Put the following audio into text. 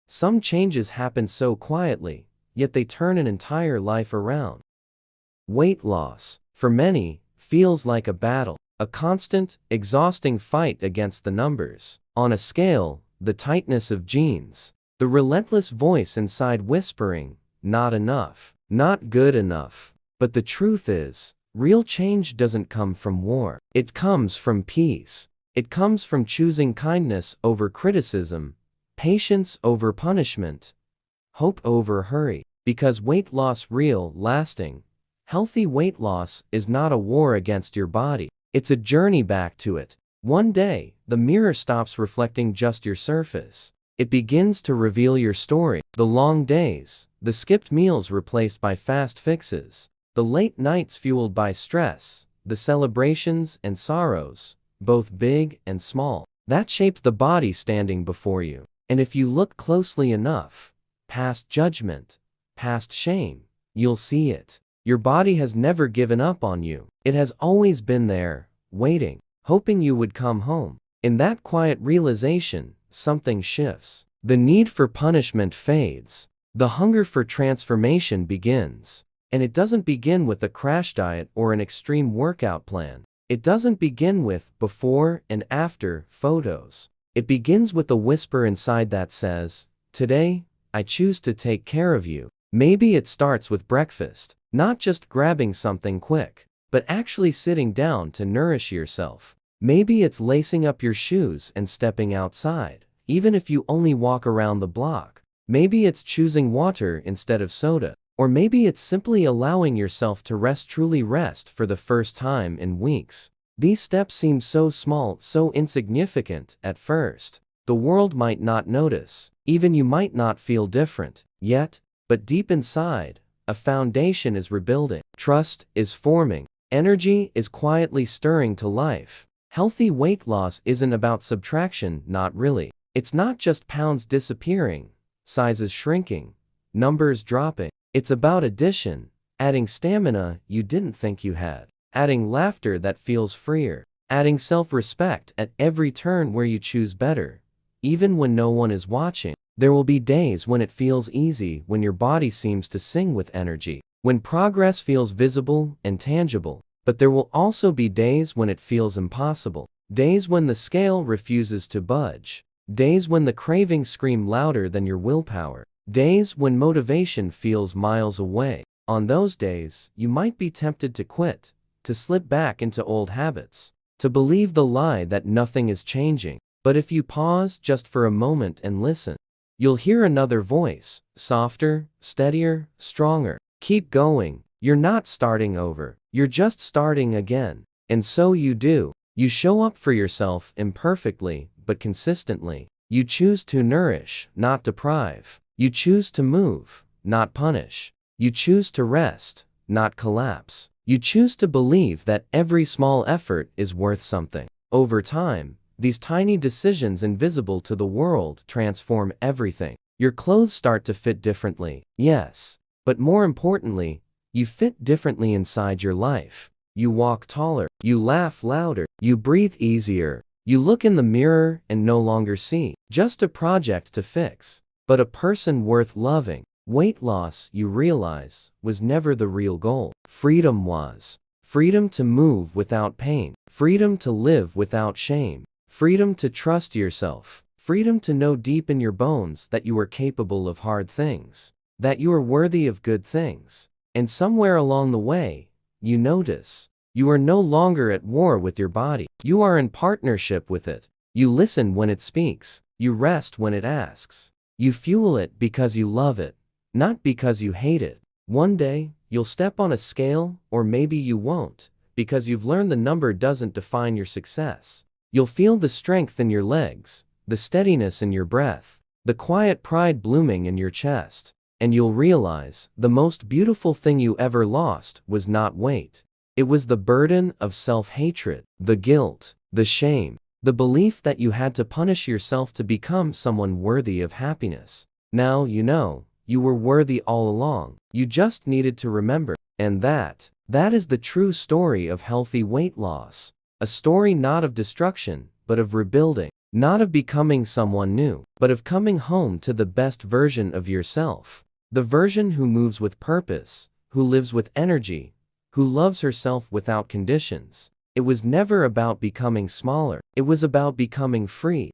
Some changes happen so quietly, yet they turn an entire life around. Weight loss, for many, feels like a battle, a constant, exhausting fight against the numbers. On a scale, the tightness of jeans, the relentless voice inside whispering, not enough, not good enough. But the truth is, real change doesn't come from war. It comes from peace. It comes from choosing kindness over criticism, patience over punishment, hope over hurry. Because weight loss real, lasting, healthy weight loss is not a war against your body. It's a journey back to it. One day, the mirror stops reflecting just your surface. It begins to reveal your story. The long days, the skipped meals replaced by fast fixes, the late nights fueled by stress, the celebrations and sorrows, both big and small, that shaped the body standing before you. And if you look closely enough, past judgment, past shame, you'll see it. Your body has never given up on you. It has always been there, waiting, hoping you would come home. In that quiet realization, something shifts. The need for punishment fades. The hunger for transformation begins. And it doesn't begin with a crash diet or an extreme workout plan. It doesn't begin with before and after photos. It begins with a whisper inside that says, "Today, I choose to take care of you." Maybe it starts with breakfast, not just grabbing something quick, but actually sitting down to nourish yourself. Maybe it's lacing up your shoes and stepping outside, even if you only walk around the block. Maybe it's choosing water instead of soda. Or maybe it's simply allowing yourself to rest, truly rest for the first time in weeks. These steps seem so small, so insignificant at first. The world might not notice, even you might not feel different yet, but deep inside, a foundation is rebuilding. Trust is forming. Energy is quietly stirring to life. Healthy weight loss isn't about subtraction, not really. It's not just pounds disappearing, sizes shrinking, numbers dropping. It's about addition, adding stamina you didn't think you had, adding laughter that feels freer, adding self-respect at every turn where you choose better, even when no one is watching. There will be days when it feels easy, when your body seems to sing with energy, when progress feels visible and tangible. But there will also be days when it feels impossible, days when the scale refuses to budge, days when the cravings scream louder than your willpower. Days when motivation feels miles away. On those days, you might be tempted to quit, to slip back into old habits, to believe the lie that nothing is changing. But if you pause just for a moment and listen, you'll hear another voice, softer, steadier, stronger. Keep going. You're not starting over. You're just starting again. And so you do. You show up for yourself imperfectly, but consistently. You choose to nourish, not deprive. You choose to move, not punish. You choose to rest, not collapse. You choose to believe that every small effort is worth something. Over time, these tiny decisions invisible to the world transform everything. Your clothes start to fit differently, yes. But more importantly, you fit differently inside your life. You walk taller, you laugh louder, you breathe easier. You look in the mirror and no longer see just a project to fix, but a person worth loving. Weight loss, you realize, was never the real goal. Freedom was. Freedom to move without pain. Freedom to live without shame. Freedom to trust yourself. Freedom to know deep in your bones that you are capable of hard things. That you are worthy of good things. And somewhere along the way, you notice, you are no longer at war with your body. You are in partnership with it. You listen when it speaks. You rest when it asks. You fuel it because you love it, not because you hate it. One day, you'll step on a scale, or maybe you won't, because you've learned the number doesn't define your success. You'll feel the strength in your legs, the steadiness in your breath, the quiet pride blooming in your chest. And you'll realize, the most beautiful thing you ever lost was not weight. It was the burden of self-hatred, the guilt, the shame. The belief that you had to punish yourself to become someone worthy of happiness. Now you know, you were worthy all along. You just needed to remember. And that is the true story of healthy weight loss. A story not of destruction, but of rebuilding. Not of becoming someone new, but of coming home to the best version of yourself. The version who moves with purpose, who lives with energy, who loves herself without conditions. It was never about becoming smaller. It was about becoming free.